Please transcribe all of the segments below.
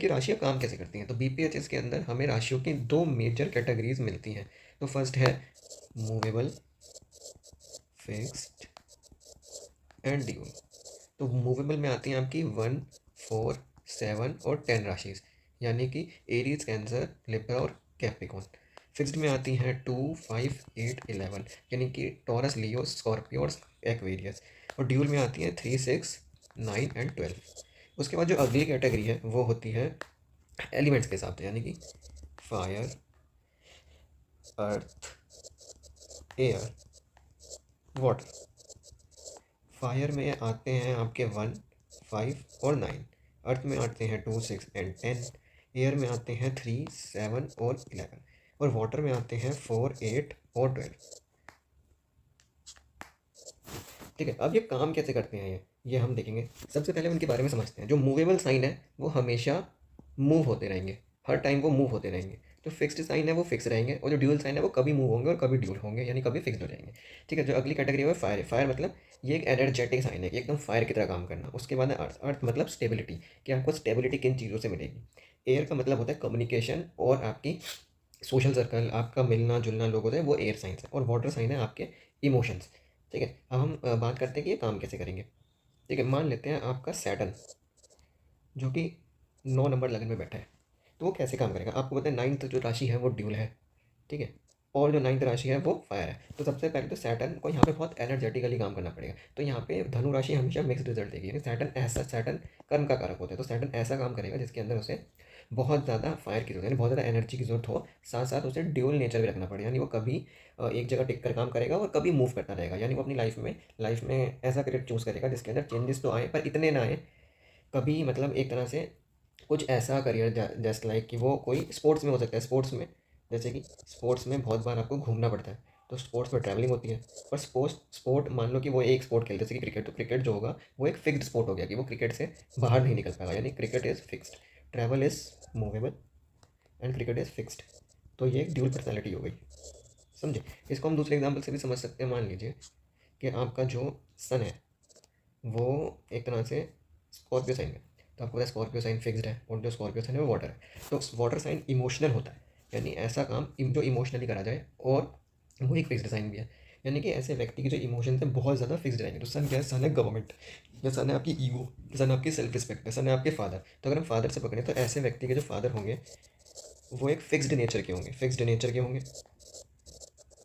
कि राशियाँ काम कैसे करती हैं। तो बीपीएचएस के अंदर हमें राशियों की दो मेजर कैटेगरीज मिलती हैं। तो फर्स्ट है मूवेबल, फिक्स्ड एंड ड्यूल। तो मूवेबल में आती हैं आपकी 1, 4, 7 और 10 राशिज, यानी कि एरीज, कैंसर, लिब्रा और कैप्रिकॉन। फिक्स्ड में आती हैं 2, 5, 8, 11, यानी कि टॉरस, लियो, स्कॉर्पियो और एक्वेरियस। और ड्यूल में आती हैं 3, 6, 9 एंड 12। उसके बाद जो अगली कैटेगरी है वो होती है एलिमेंट्स के हिसाब से, यानी कि फायर, अर्थ, एयर, वाटर। फायर में आते हैं आपके 1, 5 और 9। अर्थ में आते हैं 2, 6 एंड 10। एयर में आते हैं 3, 7 और 11। और वाटर में आते हैं 4, 8 और 12। ठीक है, अब ये काम कैसे करते हैं ये हम देखेंगे। सबसे पहले उनके बारे में समझते हैं। जो मूवेबल साइन है वो हमेशा मूव होते रहेंगे, हर टाइम वो मूव होते रहेंगे। जो फिक्स्ड साइन है वो फिक्स रहेंगे, और जो ड्यूल साइन है वो कभी मूव होंगे और कभी ड्यूल होंगे, यानी कभी फिक्स्ड हो जाएंगे। ठीक है, जो अगली कैटेगरी है फायर। फायर मतलब ये एक एनर्जेटिक साइन है कि एकदम फायर की तरह काम करना। उसके बाद है अर्थ। अर्थ मतलब स्टेबिलिटी, कि आपको स्टेबिलिटी किन चीज़ों से मिलेगी। एयर का मतलब होता है कम्युनिकेशन और आपकी सोशल सर्कल, आपका मिलना जुलना लोगों से, वो एयर साइंस है। और वाटर साइन है आपके इमोशंस। ठीक है, अब हम बात करते हैं कि ये काम कैसे करेंगे। ठीक है, मान लेते हैं आपका सैटर्न जो कि 9 नंबर लगन में बैठा है, तो वो कैसे काम करेगा। आपको पता है 9th जो राशि है वो ड्यूल है। ठीक है, और जो 9th राशि है वो फायर है। तो सबसे पहले तो सैटर्न को यहाँ पे बहुत एनर्जेटिकली काम करना पड़ेगा। तो यहाँ पे धनु राशि हमेशा मिक्स्ड रिजल्ट देगी, यानी सैटर्न कर्म का कारक होता है। तो सैटर्न ऐसा काम करेगा जिसके अंदर उसे बहुत ज़्यादा फायर की जरूरत, यानी बहुत ज़्यादा एनर्जी की जरूरत हो। साथ साथ उसे ड्यूल नेचर भी रखना पड़ेगा, यानी वो कभी एक जगह टिक कर काम करेगा और कभी मूव करता रहेगा। यानी वो अपनी लाइफ में ऐसा करियर चूज़ करेगा जिसके अंदर चेंजेस तो आए पर इतने ना आए कभी, मतलब एक तरह से कुछ ऐसा करियर जस्ट लाइक कि वो कोई स्पोर्ट्स में हो सकता है। स्पोर्ट्स में जैसे कि स्पोर्ट्स में बहुत बार आपको घूमना पड़ता है, तो स्पोर्ट्स में ट्रैवलिंग होती है। पर स्पोर्ट मान लो कि वो एक स्पोर्ट खेलते, जैसे कि क्रिकेट, तो क्रिकेट जो होगा वो एक फिक्स्ड स्पोर्ट हो गया कि वो क्रिकेट से बाहर नहीं निकल पाएगा, यानी cricket is fixed. Travel is movable and cricket is fixed. तो ये एक ड्यूल पर्सनैलिटी हो गई, समझे। इसको हम दूसरे एग्जाम्पल से भी समझ सकते हैं। मान लीजिए कि आपका जो सन है वो एक तरह से स्कॉर्पियो साइन है। तो आपको पता है स्कॉर्पियो साइन फिक्स्ड है, और जो स्कॉर्पियो साइन है वो वाटर है। तो वाटर साइन इमोशनल होता है, यानी ऐसा काम जो इमोशनली करा जाए, और वो एक फिक्स्ड साइन भी है। यानी कि ऐसे व्यक्ति के जो इमोशंस हैं बहुत ज़्यादा फिक्स्ड रहेंगे। तो सन क्या है, सन है गवर्नमेंट, या सन है आपकी ईगो, सन आपकी सेल्फ रिस्पेक्ट है, सन है आपके फादर। तो अगर हम फादर से पकड़ें तो ऐसे व्यक्ति के जो फादर होंगे वो एक फिक्स्ड नेचर के होंगे,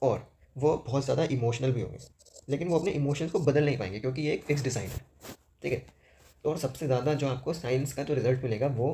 और वो बहुत ज़्यादा इमोशनल भी होंगे। लेकिन वो अपने इमोशंस को बदल नहीं पाएंगे क्योंकि ये एक फिक्स्ड साइन है। ठीक है, तो और सबसे ज़्यादा जो आपको साइंस का जो रिजल्ट मिलेगा वो